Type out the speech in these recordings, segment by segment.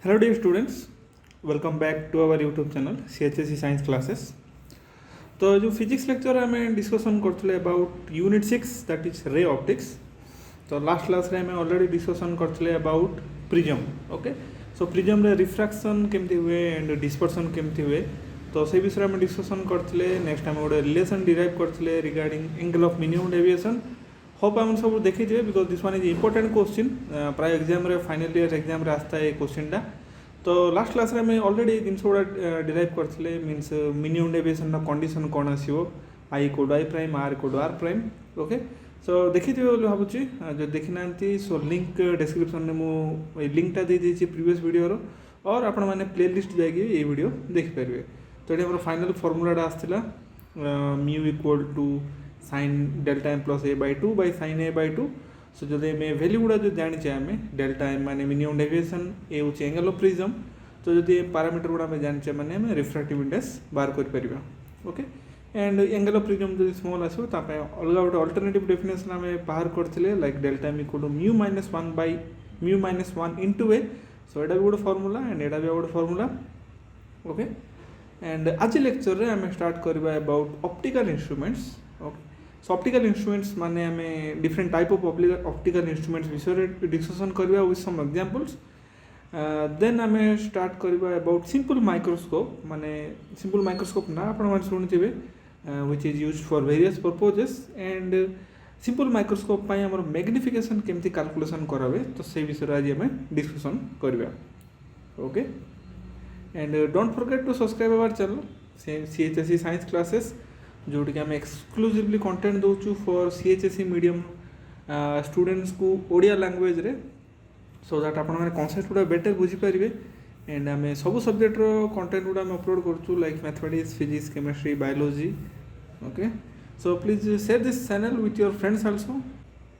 Hello dear students, welcome back to our YouTube channel CHSE Science Classes. तो जो physics lecture आम discussion करते about unit 6 that is ray optics. तो last class रे आम already discussion करते about prism. Okay, so prism रे refraction केमती हुए एंड डिस्पर्सन केमती हुए तो से विषय में डिस्कसन करते. नेक्स्ट आम गोटे रिलेशन डिराइव करते regarding angle of minimum deviation. Hope आम सब देखी थे because this one is important question. प्राय एग्जाम रे फाइनल ईयर एग्जाम रे आस्ता है क्वेश्चन. तो लास्ट क्लास रे ऑलरेडी जिनस गुड़ा डिराइव करते मीन्स मिनिमम डेविएशन कंडीशन कौन आसो आई कोड आई प्राइम आर कोड आर प्राइम. ओके, सो देखी थे भावुची जो देखी ना सो लिंक डिस्क्रिप्शन में मुझे लिंकटा दे दीजिए प्रीवियस वीडियो और आपण मैंने प्ले लिस्ट जाइए ये वीडियो देखिपारे. तो ये फाइनल फॉर्मूलाटा आसला mu equal to sin delta M plus A by 2 by sin A by 2. So जो वैल्यू गुड़ा जो जाने आम डेल्टा एम माने मिनिमम डेविएशन ए हूँ एंगल ऑफ प्रिज्म. तो जो पैरामीटर गुड़ा जाने माने आम रिफ्रैक्टिव इंडेक्स बाहर कर. Okay, and angle of prism जो स्मॉल आसो अलग गोटे अल्टरनेटिव डेफिनेशन आम बाहर करते like delta m equal to mu minus 1 by mu minus 1 into A. So यहाँ भी गोटे फॉर्मूला एंड यहाँ भी गोटे फॉर्मूला. ओके, एंड आज लेक्चर रे आम स्टार्ट करबा about optical instruments. Okay, so optical instruments माने हमें different type of optical instruments विषय डिस्कसन करबा विथ सम एग्जांपल्स. देन हमें स्टार्ट करबा अबाउट सिंपल माइक्रोस्कोप. माने सिंपल माइक्रोस्कोप ना आपण माने सुनिथिबे which is used for various purposes. And simple microscope पई हमर मैग्निफिकेशन केमती कैलकुलेशन करावे तो से विषय आज हमें डिस्कसन करबा. Okay, and don't forget to subscribe our channel CHSE science classes जोटी आम एक्सक्लूसिवली कंटेंट दौचु फॉर CHSE मीडियम स्टूडेंट्स को ओडिया लैंग्वेज रे सो दैट आपण मैंने कॉन्सेप्ट गुड़ा बेटर बुझीपारे. एंड आम सब सब्जेक्ट कंटेंट गुड़ा अपलोड करूँ like mathematics physics chemistry biology. Okay, so please share this channel with your friends also.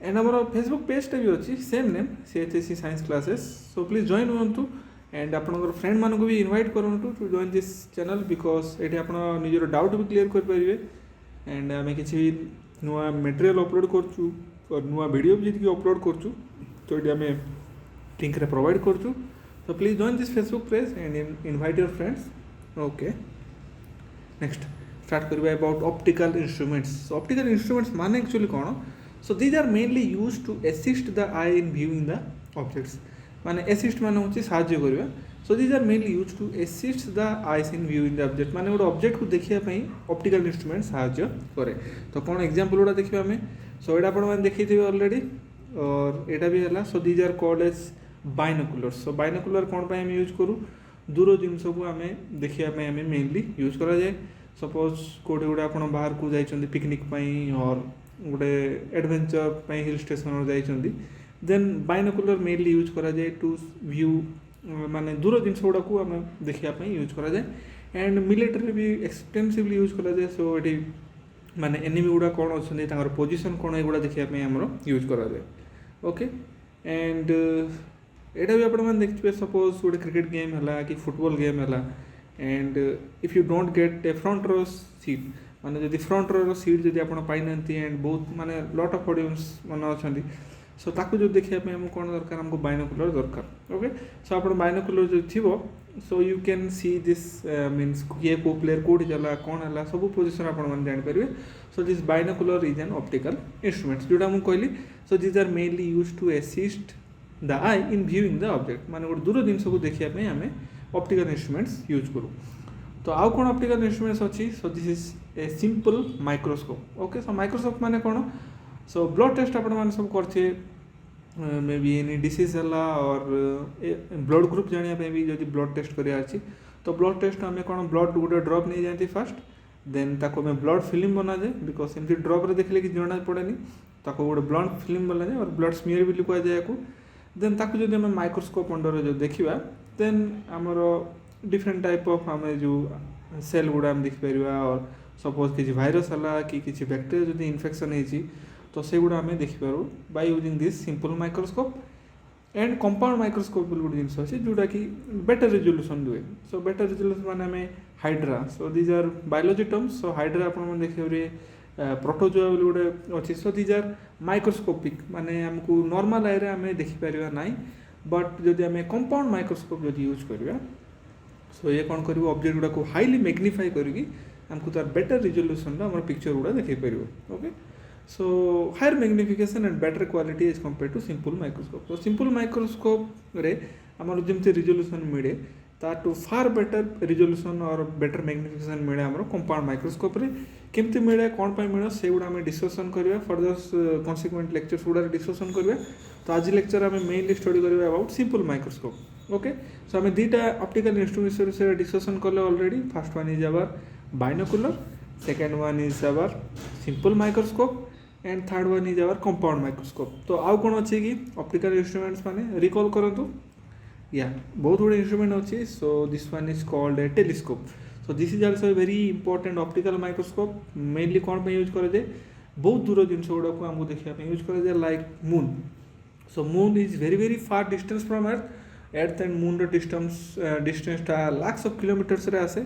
And आम फेसबुक पेजटा भी अच्छी same name CHSE science classes. So please join हुंतु एंड आपनकर फ्रेंड मानक भी इनवाइट करूँ to join this channel because ये आप निजर डाउट भी क्लीयर करेंगे. एंड आम कि नुआ मटेरियल अपलोड करूँ और नुआ वीडियो भी जी अपलोड करूँ तो ये आम लिंक रे प्रोवाइड करूँ. So please join this Facebook page and invite your friends. Okay, next start करबा about optical instruments. Optical instruments माने एक्चुअली कौन. So these are mainly used to assist the eye in viewing the objects. माने assist माने होची साहाय्य करबा. So these are mainly used to assist the eyes in viewing the object. माने गोटे object को देखिया पई ऑप्टिकल इंस्ट्रूमेंट साहाय्य करे. तो कौन एग्जांपल गुड़ा देखिबा हमें. सो एटा आपण माने देखिथिबे ऑलरेडी और एटा भी हला. So these are called as binoculars. So binocular कौन पे हम यूज करूँ दूर जिनस को आम देखा हमें मेनली यूज करा जाए. सपोज कोटे गोटे आप बाहर को जाइछंती पिकनिक पई और गोटे एडवेंचर पई हिल स्टेशन जाइछंती देन बाइनोकुलर मेनली यूज करा जाए टू व्यू माने दूर जिनस गुड़ा को आम देखा यूज करा जाए. एंड मिलिटरी भी एक्सटेंसिवली यूज करा जाए. सो ये माने एनिमी गुड़ा कौन अच्छा पोजिशन कौन एगुड़ा देखा आमर यूज करा जाए. ओके, एंड एटा भी आपण देखिए सपोज गोटे क्रिकेट गेम है कि फुटबॉल गेम है and if you don't get a front row seat माने जदि फ्रंट रो सीट जदि आपण पाई नांती एंड बहुत माने लॉट ऑफ ऑडियंस मन अच्छा सो ताकू जो देखिया पे हमको कौन दरकार हमको बाइनोकुलर दरकार. ओके, सो आपण बाइनोकुलर जो थिबो so you can see this means ये को प्लेयर कोड चला कौन है सब पोजिशन आपण मन जान परिबे. So this binocular is an optical instruments जोटा मु कहली. So this are mainly used to assist the eye in viewing the object. माने गोटे दूर जिनस को देखिया आम ऑप्टिकल इंस्ट्रूमेंट्स यूज करूँ. तो आउ कौन ऑप्टिकल इंस्ट्रूमेंट्स अच्छी. सो this is A simple microscope. Okay, so microscope माने कौन. सो ब्लड टेस्ट आपण माने सब करथे मे बी एनी डिसीज है और ब्लड ग्रुप जाना भी जब ब्लड टेस्ट करिया अछि तो ब्लड टेस्ट आम कौन ब्लड गोटे ड्रप नहीं जाती फास्ट देन ताको में ब्लड फिल्म बना जाए बिकज एमती ड्रप रे देखले कि जना पड़ेनी ताको गोटे ब्लड फिल्म बना जाए और ब्लड स्मीयर भी लिखा जाए को. देन ताको जब आम माइक्रोस्कोप अंडर जो देखा देन आमर डिफरेंट टाइप ऑफ आम जो सेल गुड़ा आम देखिपर और सपोज किसी भाइरस है कि किसी बैक्टेरिया जो इन्फेक्शन होती तो से गुड़ा आम देखिपारू by using this simple microscope. And compound microscope गोटे जिनस अच्छे जोटा कि बेटर रिजोल्यूशन दुए. सो बेटर रिजोल्यूशन माने आम hydra. So these are biology terms. So hydra आप देखिए प्रोटोजोआ गोटे अच्छी. सो दीज आर माइक्रोस्कोपिक माने आमको नॉर्मल आई रे आम देखिपर ना बट जदि आम कंपाउंड माइक्रोस्कोप जब यूज करवा सो ये कौन कर ऑब्जेक्ट गुड़ा को हाईली मैग्निफाई करके आमको तार बेटर रिजोल्यूशन आम पिक्चर गुड़ा देखी पार okay so higher magnification and better quality as compare to simple microscope तो सिंपल माइक्रोस्कोप रे आमर जमी रिजोल्यूशन मिले ताठू फार बेटर रिजोल्यूशन और बेटर मैग्निफिकेशन मिले आमर कंपाउंड माइक्रोस्कोप रे केमती मिले कौन पाई मिले से गुड़ा आम डिस्कसन करवा फर्दर कन्सिक्वेंट लेक्चर्स गुड़ा डिस्कसन करवा तो आज लेक्चर आम मेनली स्टडी करवा about simple microscope okay so आम दुईटा ऑप्टिकल इंस्ट्रूमेंट्स विषय डिस्कसन कले already first one is our binocular second one is our simple microscope and third one is our compound microscope तो आउ कौन अच्छे कि ऑप्टिकल इंस्ट्रूमेंट्स माने रिकॉल करंतु या बहुत गुड़े इंस्ट्रूमेंट अच्छी सो this one is called a telescope so this is also a very important optical microscope mainly कौन पे यूज करे बहुत दूर जिन गुड़ा को आमको देखा यूज करे like moon so moon is very far distance from earth and moon डिस्टेंसटा लाख्स ऑफ किलोमीटर्स रे आसे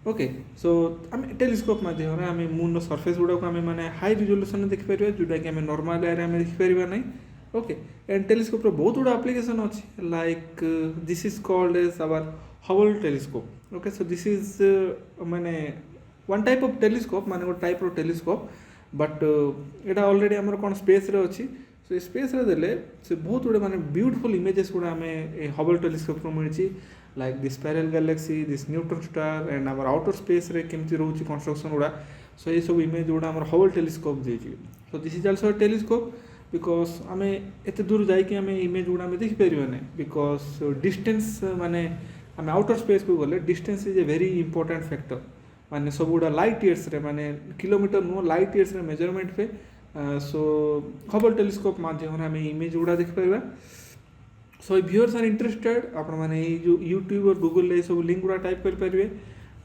ओके सो आम टेलीस्कोप माध्यम आम मून सरफेस गुड़ा को आम मैंने हाई रिजोल्यूशन देखिपर जोटा कि आम नॉर्मल एयर आम देखिपर ना ओके एंड टेलीस्कोप बहुत गुड़ा एप्लिकेशन अच्छी like this is called as our Hubble telescope okay so this is माने वन टाइप ऑफ टेलीस्कोप माने गोटे टाइप टेलीस्कोप बट एटा ऑलरेडी आमर कौन स्पेस रे अच्छी सो स्पेस रे देले से बहुत गुड़े माने ब्यूटीफुल इमेजेस गुड़ा आम हबल टेलीस्कोप मिली like this parallel galaxy this neutron star and आमर आउटर स्पेस रे केमती रोची कंस्ट्रक्शन गुड़ा सो ये सब इमेज गुड़ा आमर हबल टेलीस्कोप देछि so this is also telescope because आम एत दूर जाकि आम इमेज गुड़ा देखिपर ना बिकॉज डिस्टेंस माने आम आउटर स्पेस को गले distance is a very important factor माने सब गुड़ा लाइट इयर्स रे माने किलोमीटर नुह लाइट इयर्स रे मेजरमेंट पे सो हबल टेलीस्कोप माध्यम आम इमेज गुड़ा देखिपर सो व्यूअर्स आर इंटरेस्टेड आपण माने जो यूट्यूब और गूगल ये सब लिंक गुड़ा टाइप करेंगे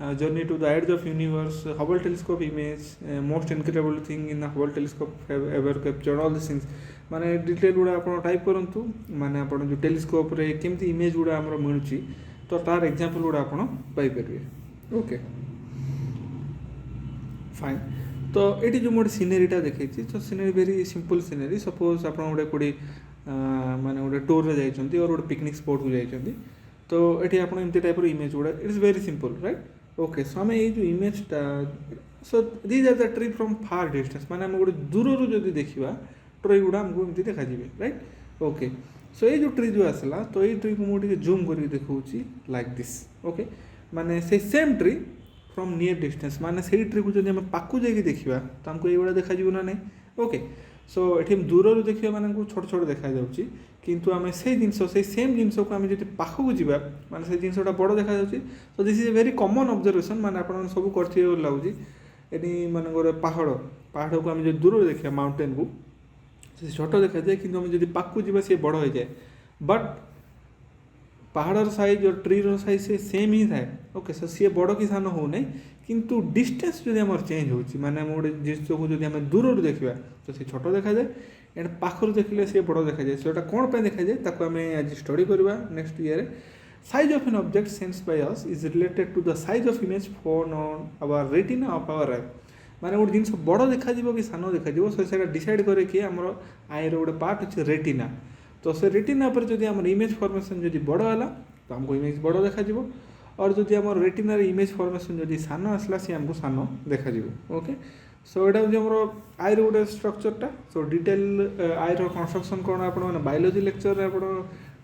journey to the edge of universe Hubble telescope image most incredible thing in the Hubble telescope ever captured all this things माने डिटेल गुड़ा आप टाइप करूँ माने आप जो टेलीस्कोप रे केमती इमेज गुड़ा आमर मिलूँ तो तार एग्जांपल गुड़ा आप पाइपर ओके फाइन तो ये जो मोटे सिनेरीटा देखी तो scenery very simple scenery suppose आप गोटे कोड़ी माने गोटे टूर रे जाइछंती और गोटे पिकनिक स्पॉट को जाइछंती तो ये आप एमती टाइप इमेज गुड़ा it is very simple right okay so आम ये जो इमेजटा so these are the tree from far distance माने आम गोटे दूर जब देखा ट्री गुड़ा आमको एमती देखा राइट ओके सो ये जो ट्री जो आसला तो ये ट्री को मुझे जूम करके देखा लाइक दिस ओके माने से same tree from near distance माने से ट्री को जब आम पाकू जाकि देखा तो आमको ये देखा ना नहीं ओके सो ये दूर देखा माने छोट छोट देखा जाऊँगी किंतु आम से जिनस से सेम जिनस को आम जो पाखक जावा माने से जिनसटा बड़ देखा तो this is a very common observation माने आप सब करते लगुच ये माने गोटे पहाड़ को आम जो दूर देखा माउंटेन को छोट देखा जाए कि आम जो पाखक जावा सी बड़ हो जाए बट पहाड़ साइज और ट्री साइज से सेम ही थाए ओके सो सी बड़ कि सान हो नहीं किंतु डिस्टेंस जो आम चेंज हो माने गोटे जिनस को जो आम दूर देखा तो सी छोट देखा जाए एंड पाखर देखिले सी बड़ देखा जाए सोटा कौन पे देखा जाए ताको आम आज स्टडी करवा next year size of an object sense by us is related to the size of image formed on our retina of our eye माने गोटे जिनस बड़ देखा कि सान देखा सो से डिसाइड करे कि आम आईर गोटे पार्ट अच्छे रेटिना तो से रेटिना पर जब आम इमेज फॉर्मेशन जब बड़ है तो आमको इमेज बड़ देखा और जब आम रेटिनार इमेज फॉर्मेशन जब सान आसला सी आमको सान देखा ओके सो यहाँ हूँ आम आईर गोटे स्ट्रक्चरटा सो डिटेल आईर कंस्ट्रक्शन कौन आप बायोलोजी लेक्चर आप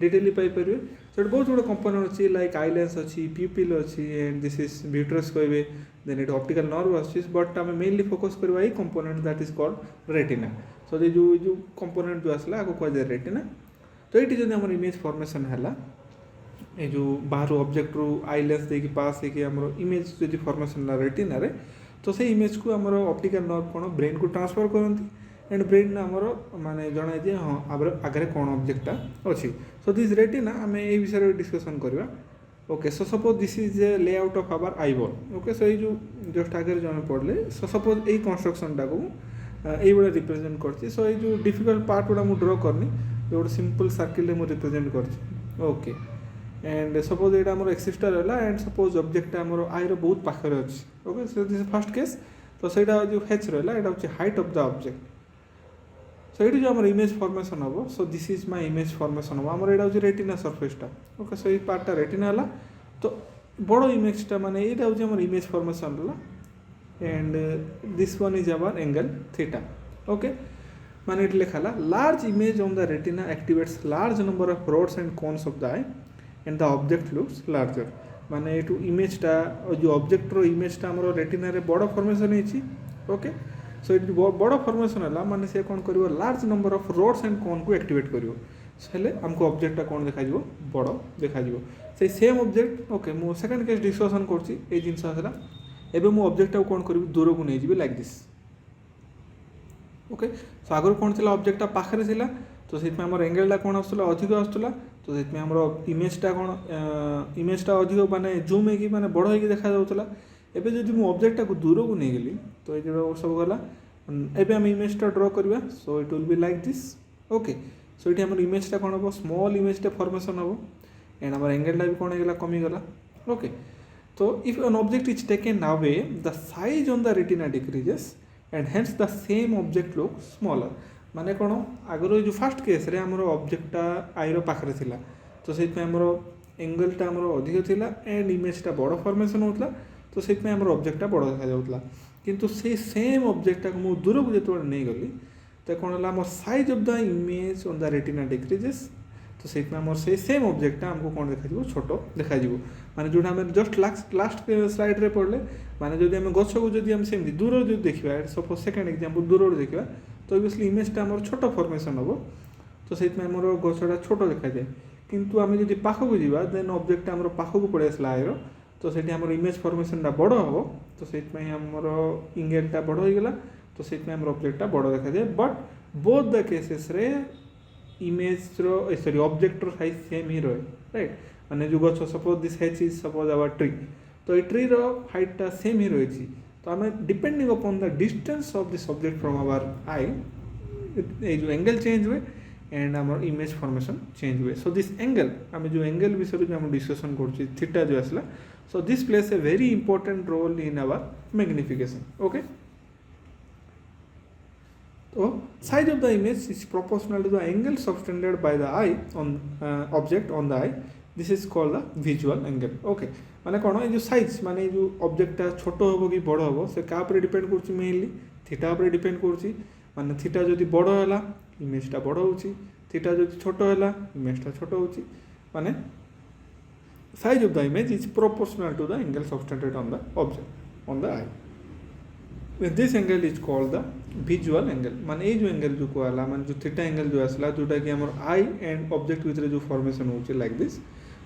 डिटेली पाइपर सो बहुत गुड कंपोनेंट अच्छी लाइक आईलेंस अच्छी प्यूपिल अच्छी एंड दिस इज व्यूट्रस कहे देन इट ऑप्टिकल नर्व अच्छी बट आम मेनली फोकस करवा ये component that is called retina सो ये जो कंपोनेंट जो आसला आपको कह रेटिना तो ये जो आम इमेज फॉर्मेशन है ये जो बाहर ऑब्जेक्ट रू आईलेंस देकी पास होगी आम इमेज जो फॉर्मेशन रेटिना रे तो से इमेज को आमर ऑप्टिकल नर्व कौन ब्रेन को ट्रांसफर करती एंड ब्रेन आमर माने जनाए जे हाँ आगे कौन ऑब्जेक्टा अच्छी सो दिस रेटिना आम ये विषय डिस्कसन करवा okay so suppose this is a layout of our eyeball okay so ये जो जस्ट आगे जन पढ़ले सो सपोज यही कन्स्ट्रक्शनटा को ये रिप्रेजेंट कर सो ये जो डिफिकल्ट पार्ट गुड़ा मुझे ड्र करनी जो सिंपल सर्किल मुझे रिप्रेजेंट कर ओके एंड सपोज ये आम एक्सिस्टा रहा एंड सपोज ऑब्जेक्ट आम आईर बहुत पाखे अच्छी okay so this first case तो सहीटा जो हेच रहा यहाँ हूँ height of the object so ये जो आम इमेज फॉर्मेशन हम सो this is my image formation हम आम यहाँ हूँ रेटिना सरफेसटा ओके सो ये पार्टा रेटिना है तो बड़ इमेजटा माने यहाँ हूँ आम image formation and this one is our angle theta okay माने ये लिखा large image on the retina activates large number of rods and cones of the eye and the object looks larger माने ये इमेजटा जो ऑब्जेक्ट रो इमेजटा आम retina रे बड़ formation होती ओके सो ये बड़ फॉर्मेशन है माने से कौन कर large number of rods and cone को एक्टिवेट कर आमको ऑब्जेक्टा कौन देखा बड़ देखा से सेम ऑब्जेक्ट ओके मु सेकंड केस डिस्कशन कर जिनस आसला एबे मु ऑब्जेक्टा कौन करी दूर को नहीं लाइक दिस ओके सो आगर कौन थी ऑब्जेक्टा पाखे थी तो से आम एंगेलटा कौन आसला अधिक आसला तो से आम इमेजटा कौन इमेजटा अधिक माने जूम हो माने बड़ हो देखा जाऊला एबे जदि मु ऑब्जेक्टा को दूर को नहीं गली तो ये जो सब गला एबे आम इमेजटा ड्रॉ करवा so it will be like this okay so ये आम इमेजटा कौन हम स्मॉल इमेजटा फॉर्मेशन हम एंड आम एंगेलटा भी कौन होगा कमीगला ओके तो if an object is taken away the size on the retina decreases and hence the same object look smaller माने कौन आगर जो फास्ट केस रे आमर ऑब्जेक्टा आईर पाखे थी तो से आमर एंगलटा आमर अधिक थी एंड इमेजटा बड़ फॉर्मेशन होता तो से आमर ऑब्जेक्टा बड़ देखा जाऊला किंतु से सेम ऑब्जेक्टा को दूर को जो नहीं गली तो कौन है आम size of the image on the retina decreases तो से आम से सेम ऑब्जेक्टा आमको कौन देखा छोट देखा माने जोटा आम जस्ट लास्ट स्लाइड रे पढ़ले माने जदि आम गछ को जदि आम सेमती दूर जो देखा सपोज सेकेंड एग्जांपल दूर देखा तो ओबियसली इमेजटा आम छोट फॉर्मेशन हम तो से आम गछटा छोट देखा जाए किंतु आम जब पाखक जावा देन ऑब्जेक्टा आम पाखक पड़े आसला आयर तो से आम इमेज फॉर्मेशनटा बड़ हम तो से आमर इंगेलटा बड़ होगा तो से आम ऑब्जेक्टा बड़ देखा जाए बट बोथ द केसेस रे इमेज सॉरी ऑब्जेक्ट रो साइज सेम ही रहे राइट माने जो गछ सपोज दिस हैच इज सपोज आवर ट्री तो ये ट्री रो हाइटटा सेम ही रही तो आम depending upon the distance of this object from our eye ये जो एंगल चेंज हुए एंड आम इमेज फॉर्मेशन चेंज हुए सो दिस एंगल आम जो एंगल विषय जो आम डिस्कसन कर थीटा जो आसला so this plays a very important role in our magnification okay तो size of the image is proportional to the angle subtended by the eye on object on the eye this is called the visual angle okay माने कौन ये size माने जो ऑब्जेक्टा छोट हम कि बड़ हम से क्या डिपेंड कर मेनली थीटा पर डिपेंड कर माने थीटा जदि बड़ है इमेजटा बड़ हो थीटा जदि छोट है इमेजटा छोट हो माने size of the image is proportional to the angle subtended on the object on the eye this angle is called the visual angle माने ये जो एंगल जो कहला माने जो थीटा एंगल जो आसला जोटा कि आम आई एंड ऑब्जेक्ट भितर जो फॉर्मेशन हो लाइक दिस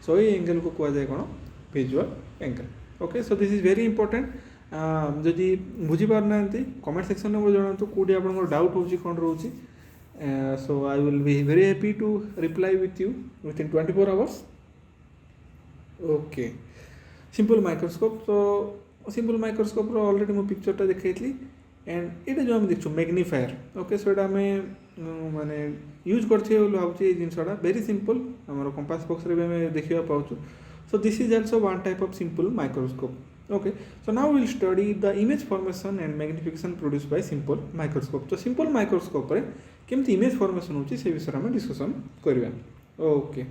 सो ये एंगल को कह जाए कौन visual angle okay so this is very important जदि बुझीपार ना कमेंट सेक्शन में जनातु कौटी आप डाउट हो कौन रोचे so I will be very happy to reply with you within 24 hours okay simple microscope तो सिंपल माइक्रोस्कोप ऑलरेडी मो पिक्चरटा देखी एंड ये जो आम देखु मैग्निफायर ओके सो ये माने यूज करते भाई जिनसा वेरी सिंपल आम कंपास बॉक्स रे भी देखा पाऊँ सो this is also one type of simple microscope okay so now will study the image formation and magnification produce by simple microscope तो सिंपल माइक्रोस्कोप रे केमती इमेज फॉर्मेशन होची से विषय में डिस्कशन करबा okay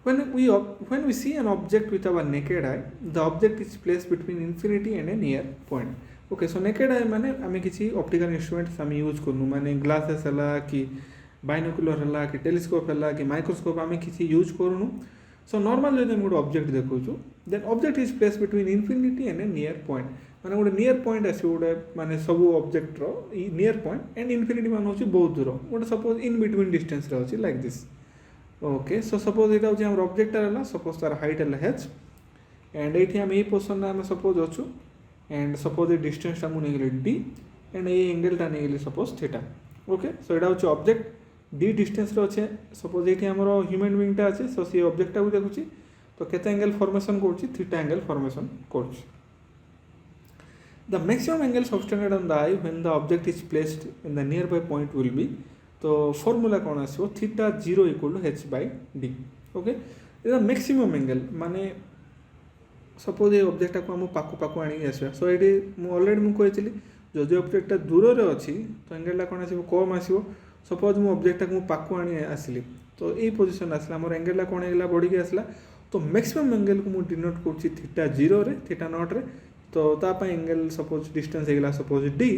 when we see an object with our naked eye the object is placed between infinity and a near point okay so naked eye माने आमे किसी ऑप्टिकल इंस्ट्रूमेंट्स आमे यूज करनु माने ग्लासेस हला कि बाइनोकुलर हला कि टेलीस्कोप हला कि माइक्रोस्कोप आमे किसी यूज करनु सो नॉर्मल जदि हम गोटे ऑब्जेक्ट देखुछु then object is placed between infinity and a near point माने गोटे नियर पॉइंट आसी गोटे माने सब ऑब्जेक्ट रो नियर पॉइंट एंड इन्फिनिटी मान होची बहुत दूर गोटे सपोज इन बिटवीन डिस्टेंस रे होची like this okay so suppose यहाँ हूँ आम ऑब्जेक्टा है सपोज तार हाइट है h एंड ये आम ये पोजिशन आम सपोज अच्छु एंड सपोज ये डिस्टेंसटा मुझे नहीं d एंड ये एंगलटा नहीं गली सपोज थीटा ओके सो यहाँ हूँ ऑब्जेक्ट d डिस्टेंस अच्छे सपोज ये आम ह्यूमन बीइंगटा अच्छे सो सी ऑब्जेक्टा को देखुची तो केते एंगल फॉर्मेशन कर थीटा एंगल फॉर्मेशन कर the maximum angle subtended on the eye when the object is placed in the near by point will be तो फॉर्मूला कौन आसो theta 0 equal to h by d okay ये maximum angle माने suppose ये ऑब्जेक्टा को हम पाकु पाकु आनी आसवा सो ये ऑलरेडी मुझे कही जदि ऑब्जेक्टटा दूर रे अच्छी तो एंगलटा कौन आसो कम आसो सपोज मु ऑब्जेक्टटा को पाखु आनी आसली तो ये पोजिशन आसला मोर एंगलटा कौन होगा बढ़ी आसला तो मैक्सिमम एंगल को मुझे डिनोट करुच्ची थीटा 0 रे थीटा नॉट रे तो तापाई एंगल सपोज डिस्टेंस होगा suppose d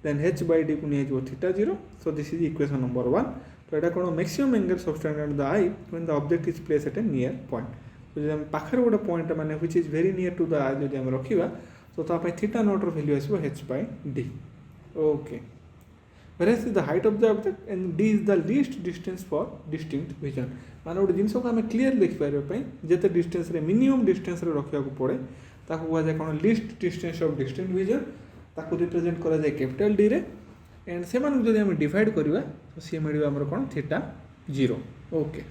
then h by d को नहीं theta 0 so this is equation number 1 तो यहाँ कौन maximum angle subtended the eye when the object is place at a near point तो जब पाखर गोटे पॉइंट माने which is very near to the eye जब रखा तो तापाई थीटा नॉट रो वैल्यू आसो h by d ओके whereas the height of the object and d is the least distance for distinct vision माने गोटे जिनस को आम क्लीयर देखिपारे जिते डिस्टेंस रे मिनिमम डिस्टेंस रे रखा पड़े ताकू कह जाए कौन list distance of distinct vision ताकू रिप्रेजेंट करा जाए कैपिटल डी रे एंड से जब आम डिवाइड करवा तो सी मिल आमर कौन theta 0 okay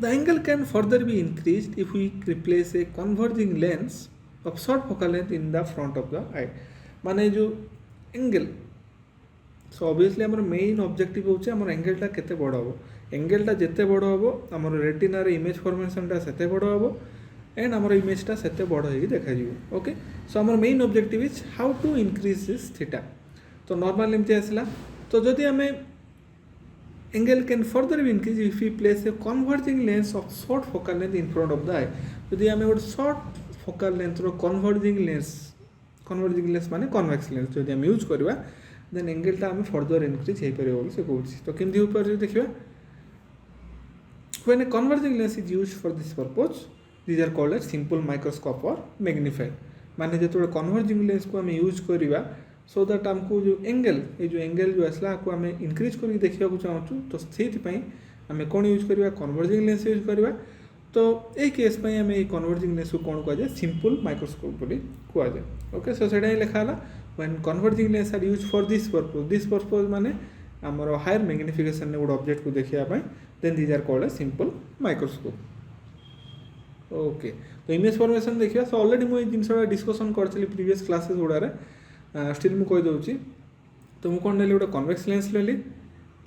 the angle can further be increased if we replace a converging lens of short focal length in the front of the eye माने जो एंगल सो ऑब्वियसली आमर मेन ऑब्जेक्टिव होचे आमर एंगलटा केते बड़ हो एंगलटा जिते बड़ हो आमर रेटिना रे इमेज फॉर्मेशनटा सेते बड़ हो एंड आमर इमेजटा सेते बड़ होई देखा जिवो ओके सो आमर main objective is how to increase this theta तो नॉर्मल एमती आसला तो जदि आमे angle can further be increase if we place a converging lens of short focal length in front of the eye जदि आमे गोटे शॉर्ट फोकल लेंथ रो कन्वर्जिंग लेंस माने कन्वेक्स लेंस जदि आमे यूज करबा देन एंगलटा आमे फर्दर इंक्रीज हे परिबो बोली से कहूछि तो केमती ऊपर देखिबा when a converging lens is used for this purpose these are called as simple microscope or magnifier माने जो कन्वर्जिंग लेंस को आम यूज करवा सो दैट आमको जो एंगल ये एंगल जो आसला को आम इंक्रीज करके देखा चाहूँ तो से आम कौन यूज करवा कन्वर्जिंग लेंस यूज करवा तो ये केस आम ये कन्वर्जिंग लेंस को कौन कहुए सिंपल माइक्रोस्कोप बोली कहुए ओके सो से लिखाला when converging lens are use for this purpose माने आमर हायर मैग्निफिकेशन गोटे ऑब्जेक्ट को देखापी then these are called a simple microscope okay तो इमेज फॉर्मेशन देखिए सो ऑलरेडी मुझे जिनसा डिस्कसन करी प्रीवियस क्लासेस गुड़ारे स्टिल मुझे कहीदे तो मुझे कौन नेली गोटे कन्वेक्स लेंस नेली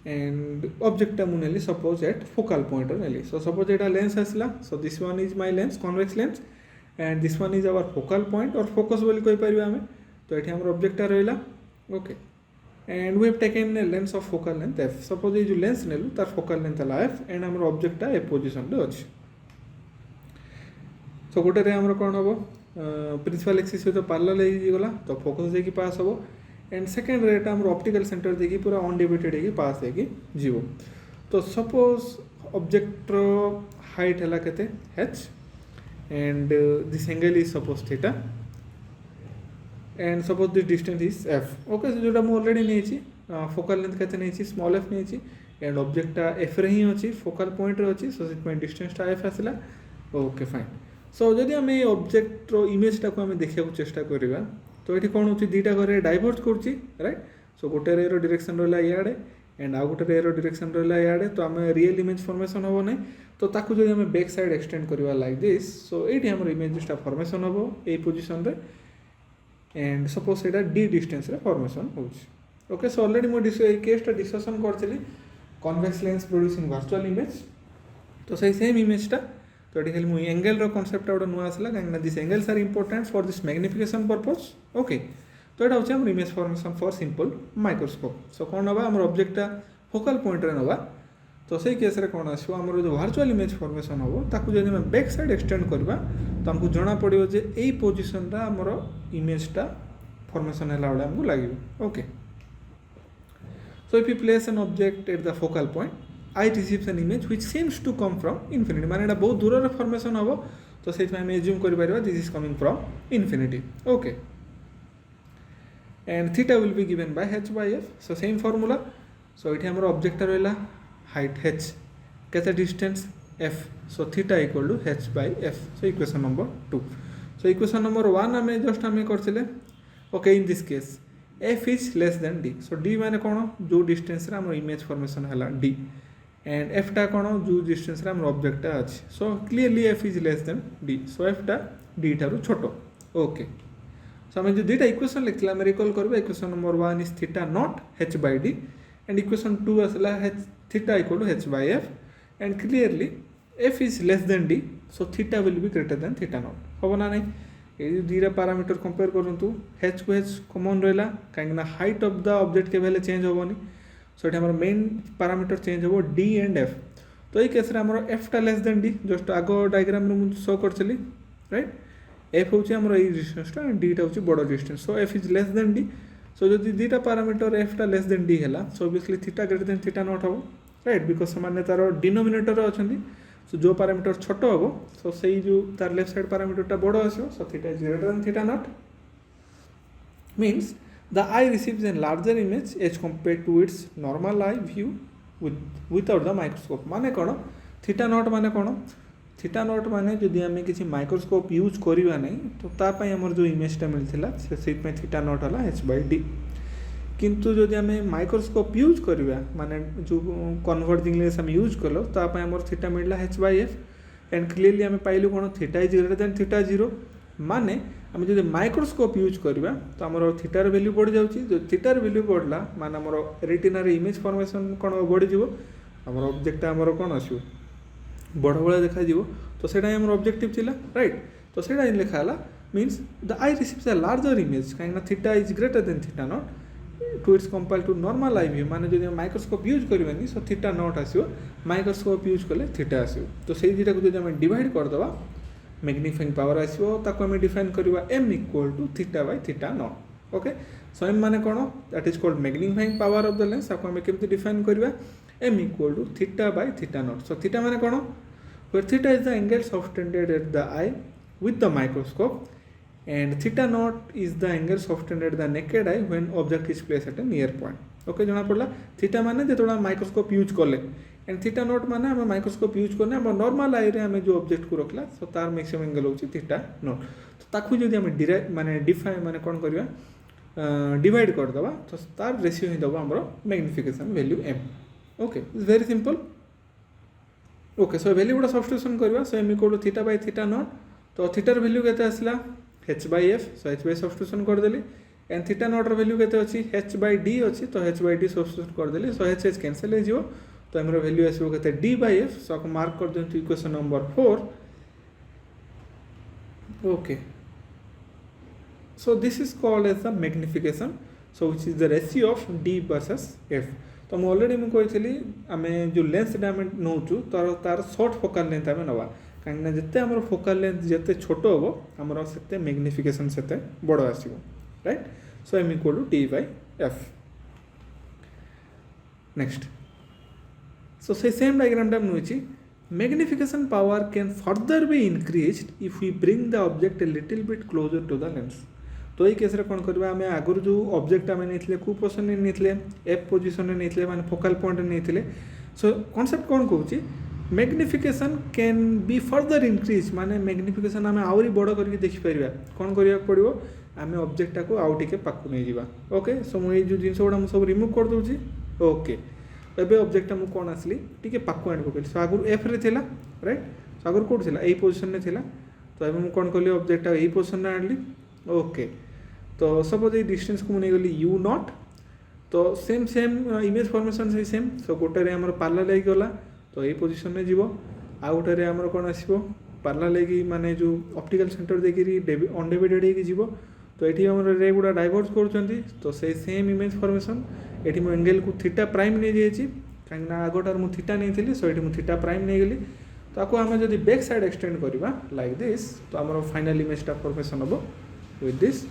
एंड ऑब्जेक्टा मुझे सपोज एट फोकल पॉइंट नेली सो सपोज यहाँ लेंस आसला so this one is my lens convex lens and this one is our focal point और फोकस बोली कहीपर आम तो ये आम ऑब्जेक्टा रहा okay and we have taken a lens of focal length f suppose ये जो लेंस नेलु तार फोकल लेंथ है एफ एंड आम ऑब्जेक्टा ए पोजिशन रे अच्छी सो गोटे आमर कौन हम प्रिंसिपल एक्सिस सहित पार्लर होगला तो फोकस देखिए पास हम एंड सेकेंड रेट आम ऑप्टिकल सेंटर देखिए पूरा अनडिवाइडेड होगी पास होगी जीव तो सपोज ऑब्जेक्टर हाइट है केते h and this angle is suppose theta and suppose this distance is f okay जो मुझे ऑलरेडी नहीं फोकल लेंथ केते नहीं स्मॉल f नहीं एंड ऑब्जेक्टा f रे ही अच्छी फोकल पॉइंट रे अच्छी सो से डिस्टेंसटा f आसला ओके फाइन सो जदि आम ये ऑब्जेक्ट इमेजटा को आम देखा चेष्टा करवा तो ये कौन हो दुईटा घर डाइवर्ज करुच्ची राइट सो गोटे रे डायरेक्शन रहा इे एंड आउ गोटे रे डायरेक्शन रहा इे तो आम रियल इमेज फॉर्मेशन हम ना तो ताकू जो आम बैक साइड एक्सटेंड करवा लाइक दिस सो ये आम इमेजटा फॉर्मेशन हम ये पोजिशन रे एंड सपोज से डी डिस्टेंस रे फॉर्मेशन हो ओके सो ऑलरेडी मुझे केसटा डिस्कसन करी convex lens producing virtual image तो सही सेम इमेजटा तो ये खाली मुझे एंगल रो कॉन्सेप्ट गोटे नुआ आसला कहीं this angles are important for this magnification purpose okay तो यहाँ हूँ image formation for simple microscope so कौन ना आम ऑब्जेक्टा फोकल पॉइंट रे ना तो सही केस रे कौन आसो आमर जो वर्चुअल इमेज फॉर्मेशन हम ताकू जब बैक साइड एक्सटेंड करवा तो आमको जना पड़ो जे यही पोजिशन आमर इमेजटा फॉर्मेशन है भाई आमको लगे okay so if you place an object at the focal point I receives an image which seems to come from infinity माने एटा बहुत दूर रे फॉर्मेशन हम तो से हम एज्यूम करि परबा this is coming from infinity okay and theta will be given by h by f so same formula so इथे हमर ऑब्जेक्ट रहला हाइट h केते distance f so theta equal to h by f so equation number 2 so equation number 1 हमें just हमें करथिले okay in this case f is less than d so d माने कोन जो डिस्टेंस रे हमर इमेज फॉर्मेशन हला d एंड एफ टा कौन जो डिस्टेंस आम ऑब्जेक्टा अच्छी so clearly f is less than d so f टा डी ठारू छोट ओके सो आम जो दुईटा इक्वेशन लिखी आम रिकॉल करबा equation number 1 is theta not h by d and equation 2 आसला theta equal to h by f and clearly f is less than d so theta will be greater than theta not हम ना नहीं ये दुईटा parameter compare करूँ h को h common रहा कहीं हाइट ऑफ द ऑब्जेक्ट के चेंज होनी सो ये आम मेन पारामीटर चेंज हो डी एंड एफ तो ये केस एफ टा लेस देन डी जस्ट आग डायग्राम में शो करी राइट एफ हूँ आम डिस्टेंसटा डी टा हूँ बड़ distance so F is less than d सो जो दुईटा पारामीटर एफ टा लेस देन डी है सो obviously theta greater than theta not हम राइट बिकज से तार डिनोमिनेटर अच्छा सो जो पारामीटर छोट हम सो से जो तार लेफ्ट साइड पारामीटर बड़ आसो so theta is greater than theta not means the eye receives a larger image as compared to its normal eye view without the microscope माने कौन थीटा नॉट माने कौन थीटा नॉट माने जदि आम किसी माइक्रोस्कोप यूज करवा नहीं तो तापाई आमर जो इमेजटा मिलता से थीटा नॉट है एच बाय डी किंतु जदि आम माइक्रोस्कोप यूज करवा माने जो कन्वर्जिंग लेंस आम यूज कल तापाई आमर थीटा मिलला h by f and clearly आम पाइलु कौन theta is greater than theta zero माने आम जो माइक्रोस्कोप यूज करवा तो आमर थीटार वैल्यू बढ़ी जाऊँगी जो थीटार वैल्यू बढ़ला मान आमर रेटिनार इमेज फॉर्मेशन कौन बढ़ीज आम ऑब्जेक्ट आमर कौन आस बड़ भाया देखा तो सेटा आमर ऑब्जेक्टिव थिला राइट तो सेटा लिखाला means the eye receives a larger image कहीं theta is greater than theta naught to it's compare to normal eye view माने जो माइक्रोस्कोप यूज करवानी सो थीटा नॉट आसो माइक्रोस्कोप यूज कले थीटा आसो तो से दुटा को जो डिवाइड करदे मैग्निफाइंग पावर आसो ताको आम डिफाइन करवा m equal to theta by theta not okay so m माने कौन that is called magnifying power of the lens आपको आम केमती डिफाइन करवा m equal to theta by theta not so theta माने कौन where theta is the angle subtended at the eye with the microscope and theta not is the angle subtended the naked eye when object is place at a near point okay जना पड़ला theta माने जो microscope use कले and theta not माने आम microscope use करने आम normal आई रे आम जो ऑब्जेक्ट को रखला सो तार मैक्सिमम एंगल होची थीटा नॉट तो ताकू जदि आम माने डिफाइन माने कोन करबा डिवाइड कर दबा तो तार रेशियो ही दबा हमरो magnification value m okay it's very simple okay so value गुडा सब्स्टिट्यूशन करबा so m equal to theta by theta naught तो थीटार वैल्यू केते आसला h by f so h by substitution कर देली एंड थीटा नॉट र वैल्यू केते अछि h बाय d अछि तो h बाय d सब्स्टिट्यूट कर देली सो h कैंसिल हो जिवो तो आमर वैल्यू आसो के डी बाय एफ सो आपको मार्क कर दिखाँ equation number 4 okay so this is called as the magnification so which is the ratio of d versus f तो मुझे ऑलरेडी मुझे आम जो लेंस आम नौ तार शॉर्ट फोकल लेंथ आम नवा कहीं जिते आम फोकल लेंथ जिते छोट हम आमर से मैग्निफिकेशन से बड़ आसो right so m equal to d by f next so say same diagram टा नुची magnification power can further be increased if we bring the object a little bit closer to the lens तो ये case रे कोन करबा हमें आगुर जो object आमे नेथिले को position ने नेथिले एफ पोजीशन ने नेथिले माने फोकल पॉइंट ने नेथिले सो कांसेप्ट कोन कहूची magnification can be further increase माने मैग्निफिकेशन आमे आउरी बड़ करके देखि परिबा कोन करिया पड़िबो आमे ऑब्जेक्ट टा को आउ टिके पाकु नै जिबा ओके सो मु ए जो जिंस गुडा मु सब रिमूव कर दोची ओके एबे ऑब्जेक्ट मु कोन आसली टिके पाकु आन पकेली सो आगुर एफ रे थिला राइट सो आगुर कोड थिला एई पोजीशन ने थिला तो एबे मु कोन करली ऑब्जेक्ट एई पोजीशन ने आनली ओके तो सपोज ये डिस्टेंस को मुझे गली यू नॉट तो सेम इमेज फॉर्मेशन से सेम सो गोटे आमर पार्ला लगी गला तो यही पोजिशन में जीव आउ गोटे आमर कौन आसो पार्ला लगी माने जो ऑप्टिकल सेंटर देखिए अनडिवाइडेड जीव तो ये आम रे गुड़ा डाइवर्ज कर तो से सेम इमेज फॉर्मेशन ये मो एंगल को थीटा प्राइम नहीं जाइए कहीं आगटार मुझे थीटा नहीं थी सो ये थीटा प्राइम नहीं गली तो आपको आम जब बैक साइड एक्सटेंड करवा लाइक दिस तो आम फाइनल इमेजटा फॉर्मेशन हम विथ दिस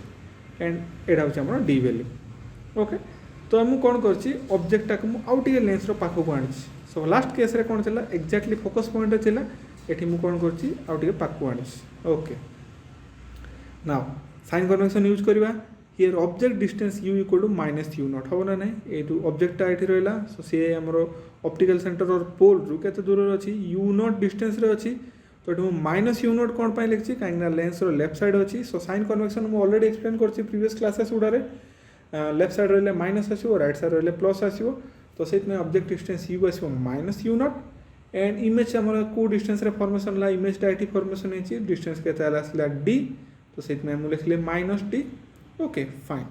एंड एटा हूँ आम डी वैल्यू ओके तो मुझे कौन कर ऑब्जेक्टा को मुझे लेंस पाखक आनी सो लास्ट केस रे कौन था एक्जाक्टली फोकस पॉइंट थिला एठी मु कौन कर पाखक आनी okay now sign convention use करवा here object distance u equal to minus u naught हम ना नहीं ये ऑब्जेक्टा ये रहा सो सी आमर ऑप्टिकल सेंटर और पोल रू के दूर अच्छी यू नॉट डिस्टेंस रे अच्छी तो ये माइनस यू नॉट कौन लिखी कहीं लेंस लेफ्ट साइड अच्छी सो साइन कन्वेंशन मुझे ऑलरेडी एक्सप्लेन कर प्रीवियस क्लासेस गुड़े लेफ्ट साइड रही माइनस आसो राइट साइड रही प्लस आसो तो से ऑब्जेक्ट डिस्टेंस यू आसो minus u not and image आम को डिस्टेंस रे फॉर्मेशन है इमेज डायटी फॉर्मेशन है डिस्टेंस के आसला डी तो से लिखले minus D okay fine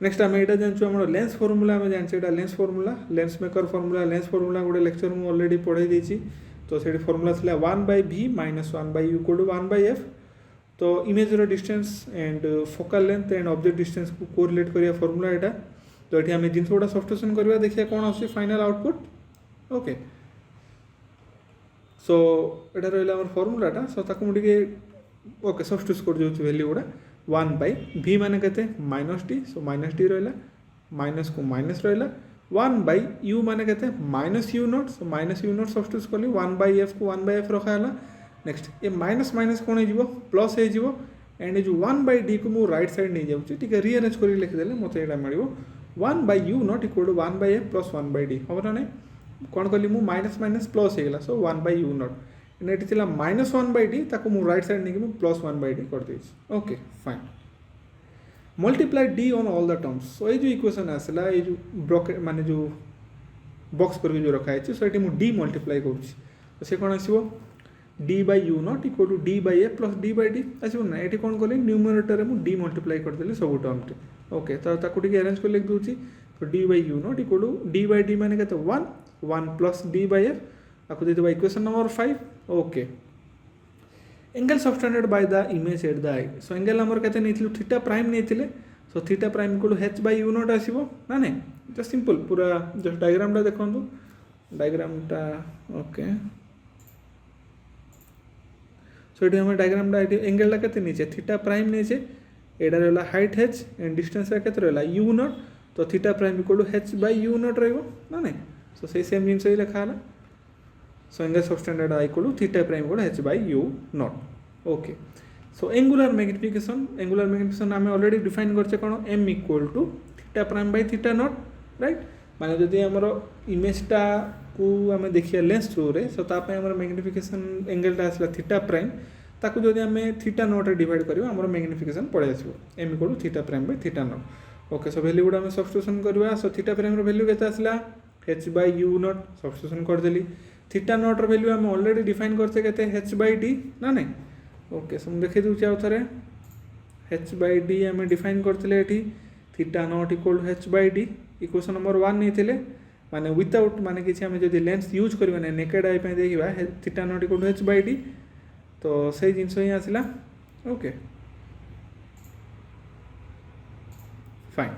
next आम यहाँ जानूँ आम लेंस फॉर्मूला आम जाने lens formula lens maker formula lens formula गोटे लेक्चर मुझे ऑलरेडी पढ़ाई देती तो से फॉर्मूला था 1/v - 1/u = 1/f तो इमेज रो distance and focal length and object distance को कोरिलेट करिया फार्मूला एटा तो ये आम जिन गुड़ा सब्स्टिट्यूशन करवा देखिए कौन आस फाइनल आउटपुट ओके सो एटा रहा फर्मूलाटा सो ताको मुझे ओके सब्स्टिट्यूट कर दूँ वैल्यू गुड़ा 1/v माने कहते -d सो -d रहा माइनस को माइनस रहा 1/u माने कहते -u0 सो -u0 सब्स्टिट्यूट कली 1/f को 1/f रखा नेक्स्ट ये माइनस माइनस कौन हो प्लस हो एंड जो 1/d को मुझे राइट साइड नहीं जाऊँगी रिअरेंज कर लिखिदेले मत यहाँ मिल 1/u0 equal to 1/f plus 1/d हम ना नहीं कौन कली मु माइनस माइनस प्लस होगा सो 1/u0 ये थी -1/d ताको मु राइट साइड नहीं प्लस 1/d कर दी okay fine multiply d on all the terms so ये जो इक्वेशन आसला ये जो ब्रॉकेट माने जो बॉक्स करके जो रखा है सो ये मुझे d मल्टीप्लाई करुँच कौन आसो d/u0 equal to d/f plus d/d आसो ना ये कौन कली न्यूमरेटर में d मल्टीप्लाई करदेली सब टर्म टे ओके तो अरेंज कर लिख दूसरी तो d/u0 इक्वल टू d/d माने कहते 1 प्लस d/f आपको दे equation number 5 okay angle subtended by the image at the eye so angle number कहते नहीं थीटा प्राइम नहीं so theta prime equal to h/u0 आसो ना नहीं जस्ट सिंपल पूरा जस्ट डायग्रामटा देखो डायग्रामटा ओके सो ये हमें डायग्रामटा एंगलटा केते नीचे थीटा प्राइम नीचे एटा रहा हाइट h एंड डिस्टेंस केते रहा u0 तो theta prime equal to h/u0 रहिबो ना नहीं सो से सेम जिनस ही लिखा है so angle subtended equal to theta prime equal to h/u0 okay so angular magnification आम ऑलरेडी डिफाइन करछे कोन m equal to theta prime by theta not right माने जदि हमर इमेजटा को आम देखिए लेंस थ्रू रे सो ताप हमर मैग्निफिकेशन एंगलटा आसला थीटा प्राइम ताकू जदि आम थीटा नॉट रे डिवाइड करबा हमर मैग्निफिकेशन पड़े आसो m equal to theta prime by theta not okay so value गुडा आम सब्स्टिट्यूशन करबा सो थीटा प्राइम रो वैल्यू केते आसला h/u0 सब्स्टिट्यूशन कर देली थीटा नॉट रो वैल्यू आम ऑलरेडी डिफाइन करते केते h/d ना नहीं ओके सो देखि दूची आउ थरे h/d आम डिफाइन करथिले एठी theta not equal to h/d equation number 1 नहीं थिले माने विदाउट माने किछि आम जदि लेंस यूज करबा नै नेकेड आई पे देखिबा theta not equal to h/d तो सही जिनस ही आसला ओके फाइन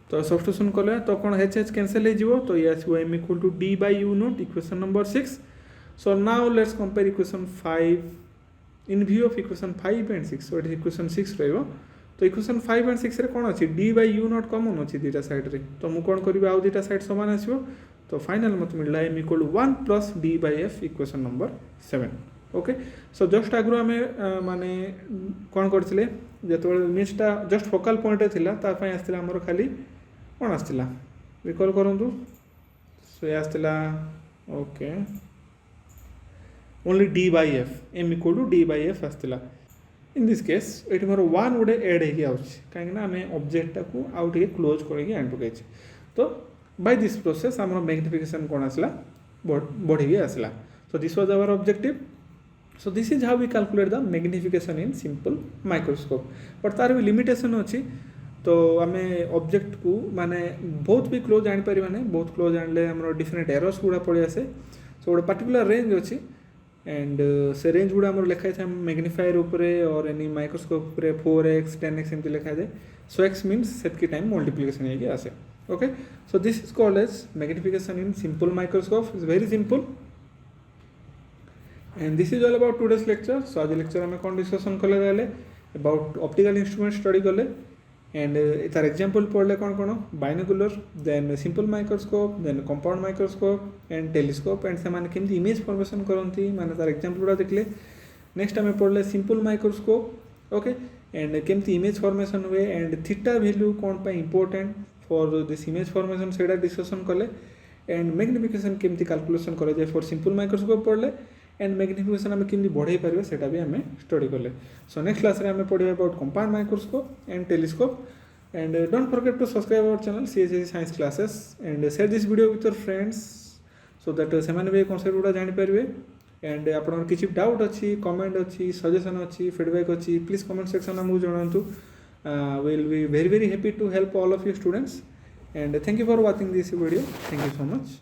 तो सब्स्टिट्यूशन कले तो कौन h कैंसल हो तो ये आसो m equal to d/u0 equation number 6 so now let's compare equation 5 in view of equation 5 and 6 so it equation 6 रहिबो तो इक्वेशन 5 एंड 6 रे कौन अच्छी d/u0 कॉमन अच्छी दीटा साइड रे तो मु कौन करिबा आउ दीटा साइड समान आसो तो फाइनल मत मिलला m equal to 1 plus d/f equation number 7 okay so just आगु आम माने कौन करथिले जेतो इमेजटा जस्ट फोकल पॉइंट थिला ता पय आस्तिला हमर खाली कौन आस्तिला रिकॉल करंतु सो ये आस्तिला okay only d/f m equal to d/f आस्तिला इन दिस केस ये मोर 1 गुडे एड होगी कहीं आम ऑब्जेक्टा को आउ टे क्लोज करके आन पकई तो बाय दिस प्रोसेस आम मैग्निफिकेशन कौन आसला बढ़ी आसला so this was our objective so this is how we calculate the magnification in simple microscope but तार भी लिमिटेशन अच्छी तो आम ऑब्जेक्ट को माने बहुत भी क्लोज जान पार ना बहुत क्लोज जानले आम डिफरेंट एरर्स गुड़ा पड़े आसे सो गोटे पर्टिकुलर रेंज अच्छी एंड से रेंज गुड़ा आम लिखाई था मैग्निफायर उपरे और एनी माइक्रोस्कोप उपरे 4x 10x एमती लिखा जाए सो x मीन्स सेटकी टाइम मल्टीप्लिकेशन होगी आसे okay so this is called as magnification in simple microscope is very simple and this is all about today's lecture so आज लेक्चर आम कौन डिस्कसन कले अबाउट ऑप्टिकल इंस्ट्रूमेंट स्टडी कले and तार example पढ़ले कौन कौन binocular then simple microscope then compound microscope and telescope and से माने केमती इमेज फॉर्मेशन करती माने तार एग्जांपल गुड़ा देखले नेक्स्ट आम पढ़ले सिंपल माइक्रोस्कोप ओके एंड केमती इमेज फॉर्मेशन हुए एंड थीटा वैल्यू कौन पे important for this image formation सेटा डिस्कशन कले एंड मैग्निफिकेशन केमती कैलकुलेशन करे जाए फॉर सिंपल माइक्रोस्कोप पढ़ले एंड मैग्निफिकेशन आम केमती बढ़ाई पारे सेटा भी आम स्टडी कले सो नेक्स्ट क्लास रे आम पढ़ा about compound microscope and telescope and don't forget to subscribe our channel CHSE science classes and share this video with your friends so that से भी कॉन्सेप्ट गुड़ा जानी पारे एंड आपन किसी डाउट अच्छी कमेंट अच्छी सजेशन अच्छी फीडबैक अच्छी प्लीज कमेंट सेक्शन में मुझे जनातु will be very happy to help all of you students and thank you for watching this video thank you so much.